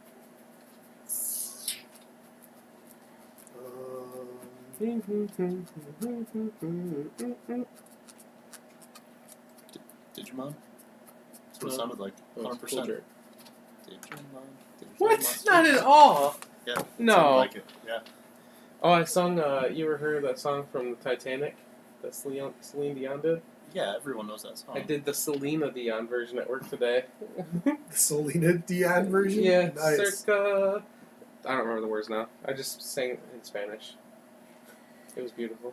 Digimon? That's what it sounded like. Oh, 100%. it's cool jerk. Digimon. What? Not at all. Yeah. it No. sounded like it. Yeah. Oh, I sung, you ever heard that song from the Titanic that Celine Dion did? Yeah, everyone knows that song. I did the Selena Dion version at work today. The Selena Dion version? Yeah, Nice. circa... I don't remember the words now. I just sang it in Spanish. It was beautiful.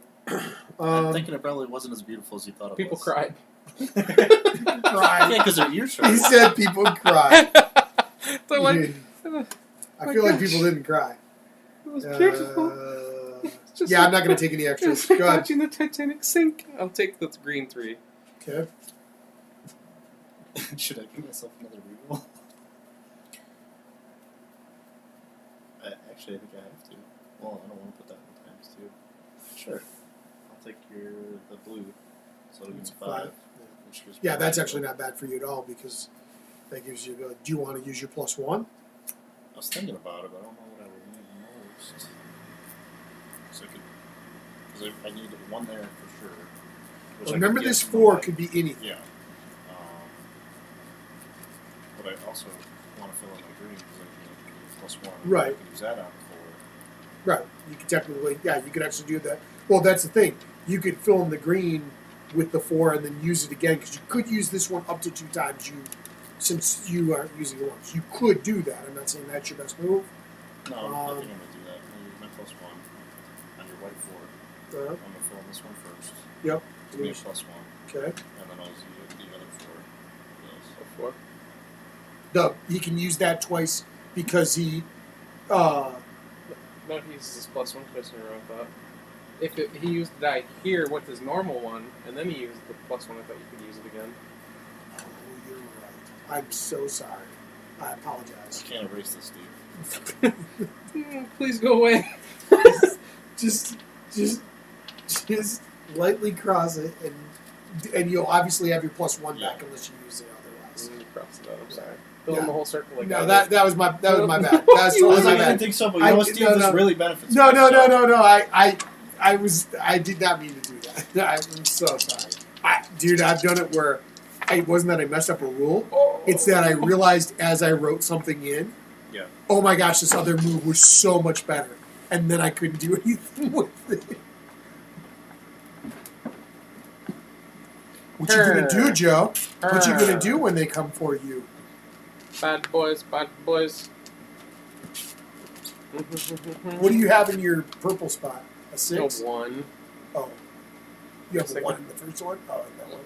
I'm thinking it probably wasn't as beautiful as you thought it People was. cried. Cried. Yeah, because their ears He hurt. said people cried. They're like, I feel like people didn't cry. it was beautiful. It's just Yeah, like- I'm not going to take any It's extras. like Go ahead. watching the Titanic sink. I'll take the green 3. Okay. Should I give myself another reroll? Actually, I think I have to. Well, I don't want to put that in times 2. Sure. I'll take the blue. So it'll give It's me 5. 5. Which gives me Yeah, that's 2. actually not bad for you at all because that gives you. Do you want to use your +1? I was thinking about it, but I don't know what I would need most. So I could. Because I need 1 there for sure. Which I Remember, could this get 4 from could be anything. Yeah. But I also want to fill in my green because I can get +1. Right. I can use that on 4. Right. You could technically, yeah, you could actually do that. Well, that's the thing. You could fill in the green with the 4 and then use it again, because you could use this one up to 2 times. Since you are using it once, you could do that. I'm not saying that's your best move. No, I think I'm going to do that. I'm going to use my +1 on your white 4. I'm going to fill in this one first. Yep. Give me a +1. Okay. And then I'll use the other 4. Four. He can use that twice because he. No, he uses his +1 twice in a row, I thought. He used the die here with his normal one, and then he used the +1, I thought you could use it again. Oh, you're right. I'm so sorry. I apologize. I can't erase this, Steve. Please go away. just lightly cross it, and you'll obviously have your +1 back unless you use it otherwise. Cross it out. I'm sorry. Fill in the whole circle. Like no, that was my bad. That was my bad. I didn't think so, but you know what, Steve? This really benefits me. No. I did not mean to do that. I'm so sorry. Dude, I've done it where it wasn't that I messed up a rule. It's that I realized as I wrote something in, oh my gosh, this other move was so much better. And then I couldn't do anything with it. What you gonna do, Joe? What you gonna do when they come for you? Bad boys, bad boys. What do you have in your purple spot? A 6? A 1. Oh. You have a 1 in the first one? Oh, in that one.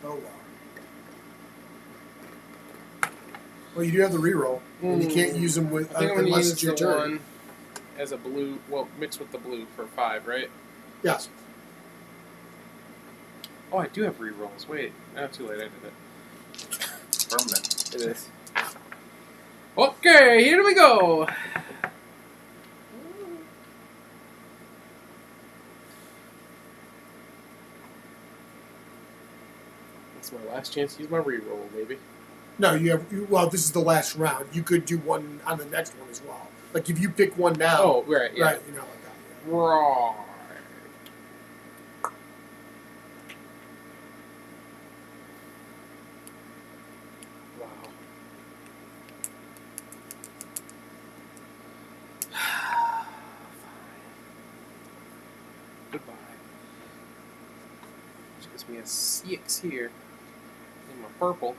Oh, wow. Well, you do have the reroll, and you can't use them with unless it's your turn. 1 as a blue, well, mixed with the blue for 5, right? Yes. Oh, I do have rerolls. Wait, not too late. I did it. Permanent. It is. Okay, here we go. That's my last chance to use my reroll, maybe. No, you have. Well, this is the last round. You could do one on the next one as well. Like if you pick one now. Oh, right, yeah. Right, you know like that. Yeah. Right. Wow. Goodbye. Which gives me a 6 here. In my purple.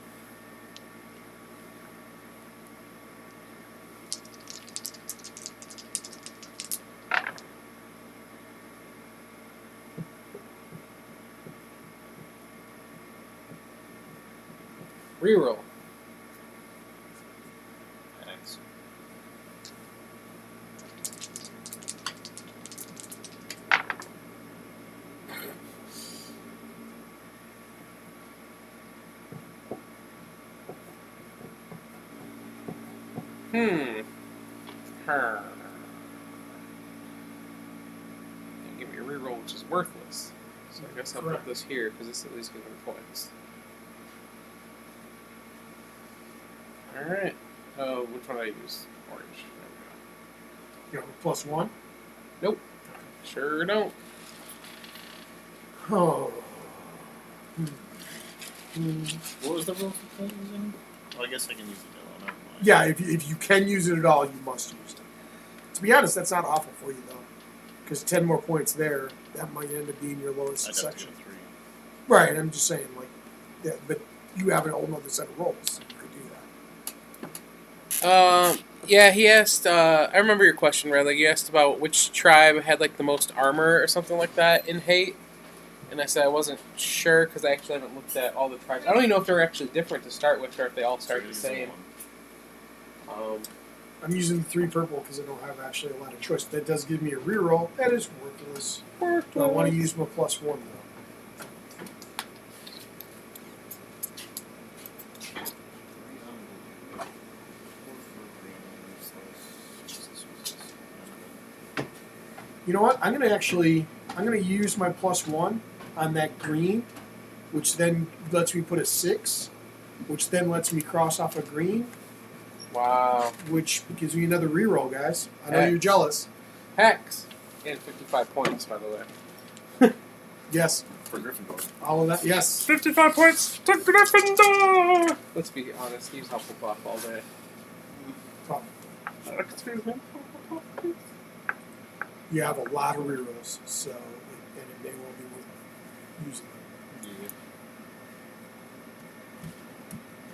Reroll. Thanks. Her. Give me a reroll, which is worthless. So I guess I'll put this here because this at least gives me points. Alright. Oh, which one did I use? Orange. There You have a +1? Nope. Sure don't. Oh. What was the rule for playing using? Well, I guess I can use the yellow. Never mind. Yeah, if you can use it at all, you must use it. To be honest, that's not awful for you, though. Because 10 more points there, that might end up being your lowest I'd section. have to go 3. Right, I'm just saying, like, yeah, but you have a whole other set of rolls. So you could do that. Yeah, he asked, I remember your question, Red. Like, you asked about which tribe had, like, the most armor or something like that in Hate. And I said I wasn't sure because I actually haven't looked at all the tribes. I don't even know if they're actually different to start with or if they all start the same. I'm using the 3 purple because I don't have actually a lot of choice. That does give me a reroll. That is worthless. So I want to use my +1, though. You know what? I'm gonna use my +1 on that green, which then lets me put a 6, which then lets me cross off a green. Wow. Which gives me another reroll, guys. I know you're jealous. Hex. And 55 points, by the way. Yes. For Gryffindor. All of that, yes. 55 points to Gryffindor! Let's be honest, he's Hufflepuff all day. Oh. Excuse me. you have a lot of rerolls, so and it may well be worth using them. Yeah.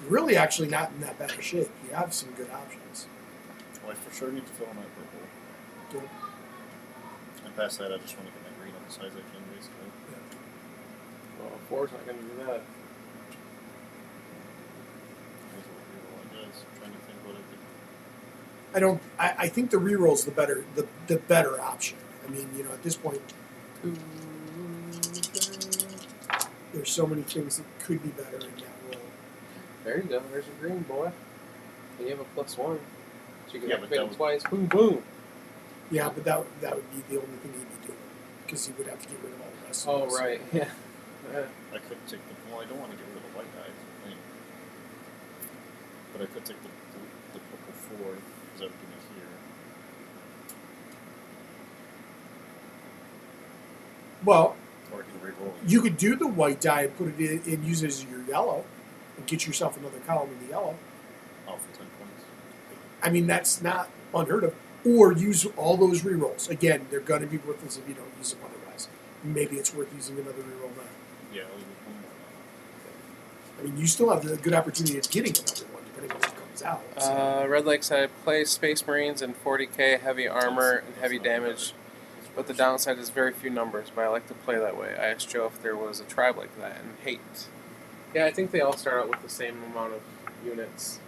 You're really actually not in that bad of shape. You have some good options. Well, I for sure need to fill in my purple. Good. And past that, I just want to get my green on the size I can, basically. Well, 4's not going to do that. Here's what reroll I guess. I'm trying to think what I could. I think the reroll's the better option. I mean, at this point, 2, 3. there's so many things that could be better in that roll. There you go. There's your green, boy. And you have a +1. So you can Yeah, but activate that it was- twice. Boom, boom. Yeah, but that would be the only thing he'd be doing because he would have to get rid of all the rest. Oh, of those. right. Yeah. I could take the. Well, I don't want to get rid of the white die, I think. But I could take the purple 4 because that would give me here. Well, Or I can reroll it. you could do the white die and put it in and use it as your yellow, and get yourself another column in the yellow. Oh, for 10 points. I mean, that's not unheard of. Or use all those rerolls. Again, they're going to be worthless if you don't use them otherwise. Maybe it's worth using another reroll now. Yeah, I'll leave one more. I mean, you still have the good opportunity of getting another one, depending on what comes out. So. Red Lake said, play Space Marines and 40k heavy armor and heavy damage, but the downside is very few numbers, but I like to play that way. I asked Joe if there was a tribe like that, and hate. Yeah, I think they all start out with the same amount of units.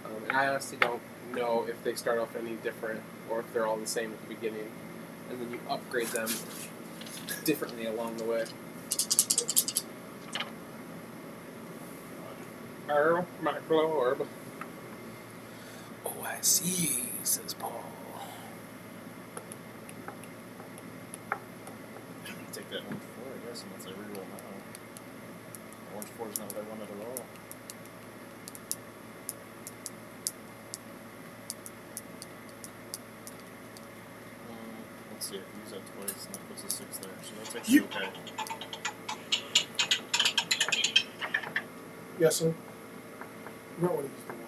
And I honestly don't know if they start off any different, or if they're all the same at the beginning, and then you upgrade them differently along the way. Oh, my lord. Oh, I see, says Paul. Take that orange 4, I guess, unless I reroll now. Orange 4 is not what I wanted at all. Let's see, I can use that twice, and that puts a 6 there, so that's actually okay. Yes, sir. You might want to use the one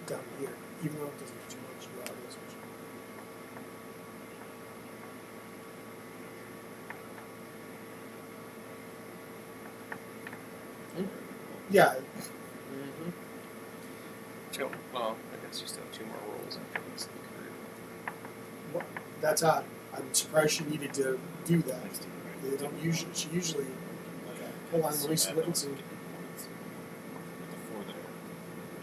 down here, even though it doesn't do too much. You already switch. Yeah, Mm-hmm. Well, I guess you still have 2 more rolls after this. that's odd. I'm surprised she needed to do that. Next to you, right? They don't usually. She usually. Okay, hold on. Let me see. Let me see. With the 4 there.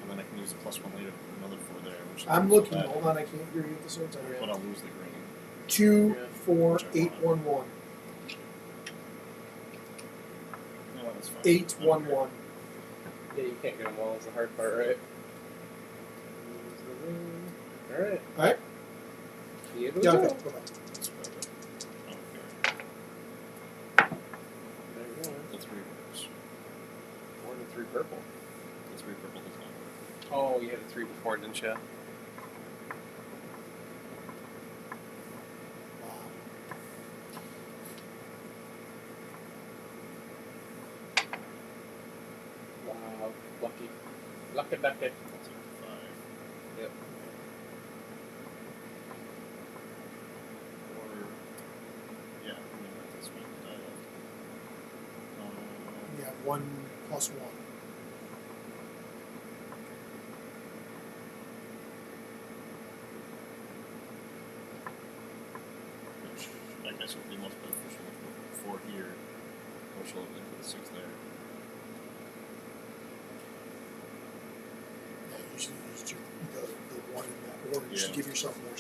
And then I can use the +1 later, another 4 there. Which I'm is looking. bad. Hold on. I can't hear you at the same time. But I'll lose the green. 2, Yeah. 4, 8, 1, 1. No, that's fine. 8, 1, 1. Yeah, you can't get them all. Is the hard part, right? All right. All right. Here we Yeah. go. Okay. That's about it. Okay. There you go. The 3 works. More than 3 purple. The 3 purple does not work. Oh, you had a 3 before, didn't you? Wow. Lucky. Lucky ducky. I'll take the 5. Yep. Or, yeah, I mean, that's what I left. Yeah. 1 plus 1. Which I guess would be most beneficial with 4 here, which will put the 6 there. Yeah, usually use the 1 in that order just to Yeah. give yourself more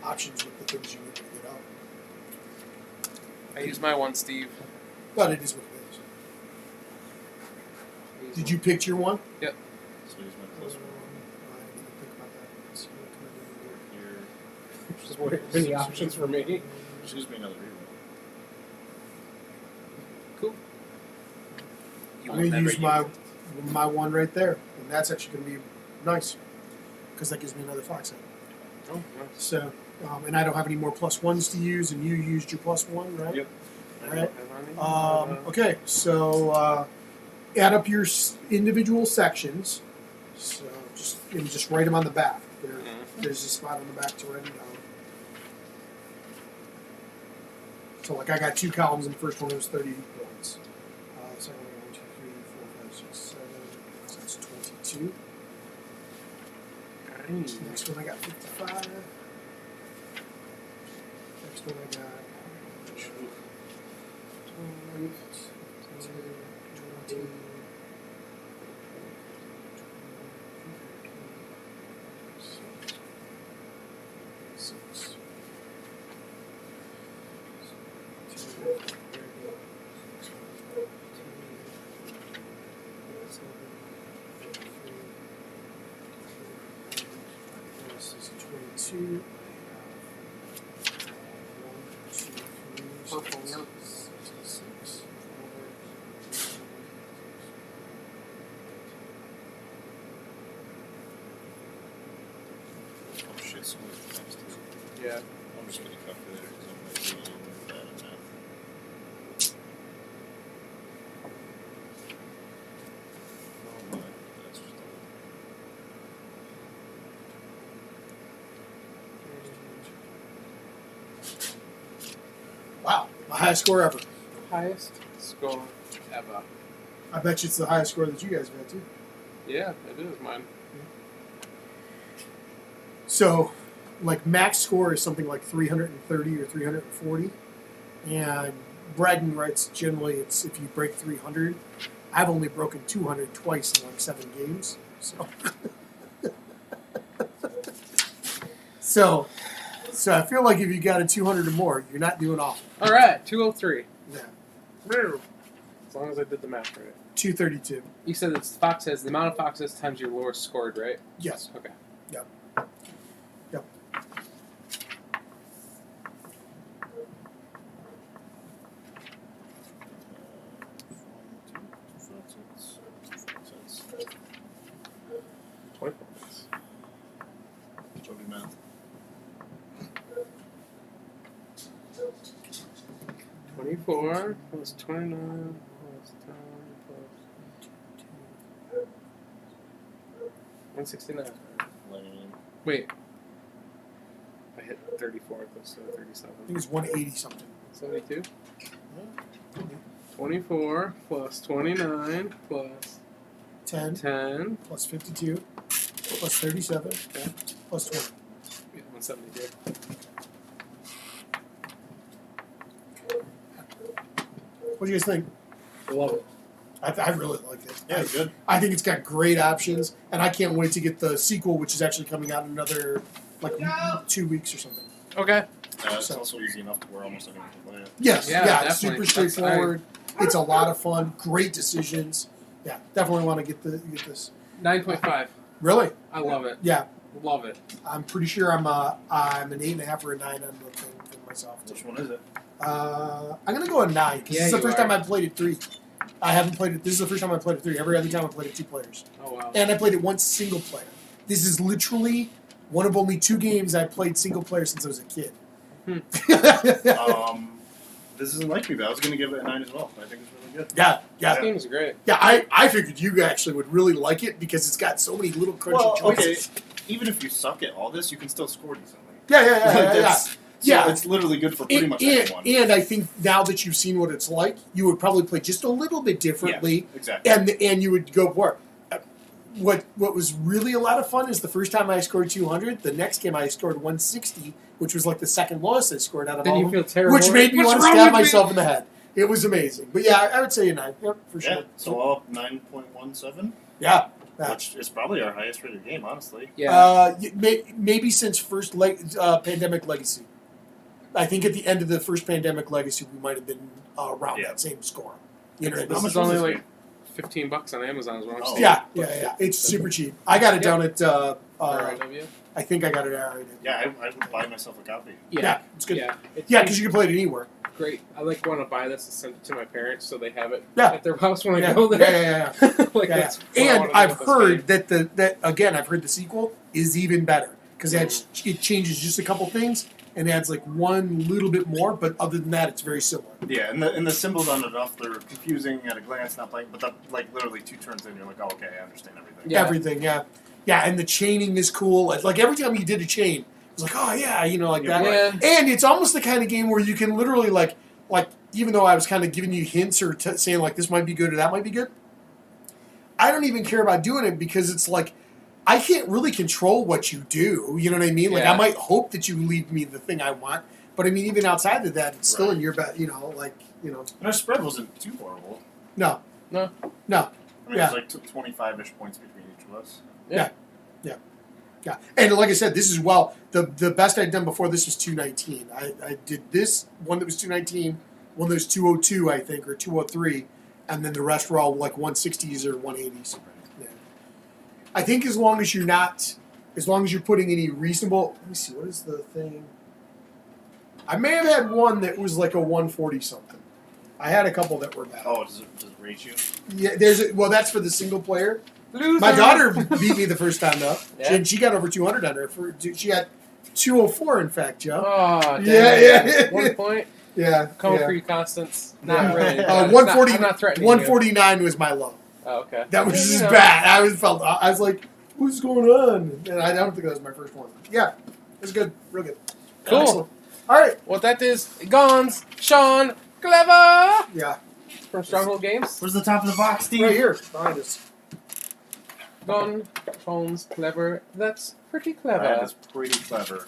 options with the things you need to get out. I used my one, Steve. But it is what it is. I used Did one. you pick your one? Yep. So use my +1 I didn't even think about that. Let's see what can I do. here. Just what are the options for me? Choose me another reroll. Cool. You I'm will going to never use my one right there. And that's actually going to be nice. Because that gives me another 5 cent. Oh, nice. So, and I don't have any more +1s to use, and you used your +1, right? Yep. All right. Okay, so add up your individual sections. So just write them on the back. There's a spot on the back to write them down. So like I got 2 columns, and the first one was 30 points. The second one 1, 2, 3, 4, 5, 6, 7. So that's 22. Next one I got 55. Next one I got 12, 20, 6. This is 22. Purple, yeah. 66. Oh shit, so many times too. Yeah. I'm just gonna calculate it because I'm really bad at math. Oh my, that's just Wow, my highest score ever. Highest score ever. I bet you it's the highest score that you guys got too. Yeah, it is mine. So, like max score is something like 330 or 340, and bragging rights generally it's if you break 300. I've only broken 200 twice in like 7 games. So, so I feel like if you got a 200 or more, you're not doing awful. All right, 203. Yeah, As long as I did the math right. 232. You said it's foxes. The amount of foxes times your lowest scored, right? Yes. Okay. Yep. Yep. Twenty points. Show me math. 24 plus 29 plus 10 plus 169. Lame. Wait. I hit 34 plus 37. I think it's 180 something. 72? 24 plus 29 plus 10 10. plus 52 plus 37 Okay. plus 20. Yeah, 172. What do you guys think? I love it. I really like it. Yeah, it's good. I think it's got great options, and I can't wait to get the sequel, which is actually coming out in another 2 weeks or something. Okay. It's So- also easy enough to where almost anyone can play it. Yes, Yeah, yeah, it's definitely. super straightforward. It's a lot of fun. Great decisions. Yeah, definitely want to get this. 9.5. Really? I love it. Yeah, Love it. I'm pretty sure I'm an 8.5 or a 9 on the thing for myself. Which one is it? I'm gonna go a 9 because Yeah, this is the you first are. time I've played it 3. I haven't played it. This is the first time I played it 3. Every other time I played it 2 players, Oh, wow. and I played it once single player. This is literally one of only 2 games I played single player since I was a kid. This isn't like me, but I was going to give it a 9 as well. I think it's really good. Yeah. This game is great. Yeah, I figured you actually would really like it because it's got so many little crunchy choices. Okay. Even if you suck at all this, you can still score decently. Yeah. So it's literally good for pretty much everyone. And I think now that you've seen what it's like, you would probably play just a little bit differently, Yeah, exactly. and you would go for it. What was really a lot of fun is the first time I scored 200. The next game I scored 160, which was like the second lowest I scored out of Then all you of feel them, terrible. which made me What's want to wrong stab with me? myself in the head. It was amazing. But yeah, I would say a 9. Yep, for sure. Yeah, so all up 9.17, Yeah. which is probably our highest rated game, honestly. Yeah. Maybe since first Pandemic Legacy. I think at the end of the first Pandemic Legacy, we might have been around Yeah. that same score. You know what I How mean? This much is was only this like game? $15 on Amazon as well. Oh. Yeah. It's super cheap. I got it down at, RIW? I think I got it at RIW. Yeah, I would buy myself a copy. Yeah, it's good. Yeah, it's Yeah, because you can play it anywhere. great. I want to buy this and send it to my parents so they have it Yeah. at their house when I Yeah, go there. yeah. That's what I And wanna do I've with this heard game. that again, I've heard the sequel is even better because it changes just a couple things and adds like one little bit more, but other than that, it's very similar. Yeah, and the symbols on it off, they're confusing at a glance, not like, but like literally 2 turns in, you're like, oh, okay, I understand everything. Yeah. Everything, yeah, and the chaining is cool. Like every time you did a chain, it was like, oh yeah, like Yeah, that. Yeah. And it's almost the kind of game where you can literally like even though I was kind of giving you hints or saying like this might be good or that might be good, I don't even care about doing it because it's like I can't really control what you do. You know what I mean? Like Yeah. I might hope that you leave me the thing I want, but I mean even outside of that, it's still in your bet. You know, like you know. And our spread wasn't too horrible. No. No. No. I mean, Yeah. it was like 25-ish points between each of us. Yeah. And like I said, this is the best I'd done before this was 219. I did this one that was 219, one that was 202, I think, or 203, and then the rest were all like 160s or 180s. Yeah. I think as long as you're putting any reasonable, let me see, what is the thing? I may have had one that was like a 140 something. I had a couple that were bad. Oh, does it rate you? Yeah, that's for the single player. Loser. My daughter beat me the first time up. Yeah. She got over 200 on her. She had 204, in fact, Joe. Oh, damn. Yeah. 1 point. Yeah. Concrete constants. Not Yeah. really. 140, I'm not threatening 149 was my low. you. Oh, okay. That was You just know. bad. I was like, what's going on? And I don't think that was my first one. Yeah. It was good. Real good. Cool. Excellent. All right. What that is, Ganz Schon Clever Yeah. from Stronghold Games. Where's the top of the box, Steve? Right here. Behind us. Ganz Schon's Clever. That's pretty clever. That is pretty clever.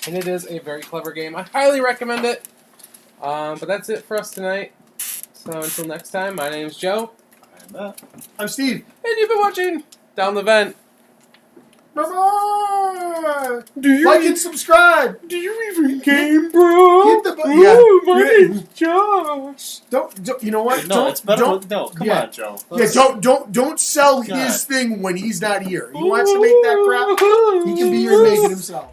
And it is a very clever game. I highly recommend it. But that's it for us tonight. So until next time, my name's Joe. I'm Matt. I'm Steve. And you've been watching Down the Vent. Bye-bye. Do you Like and subscribe. Do you even game, bro? Hit the button. Yeah. Ooh, my name's Josh. Don't. You know what? No, don't, it's better. Don't, No, come yeah. on, Joe. Yeah, don't sell God. his thing when he's not here. He wants to make that crap. He can be your Megan himself.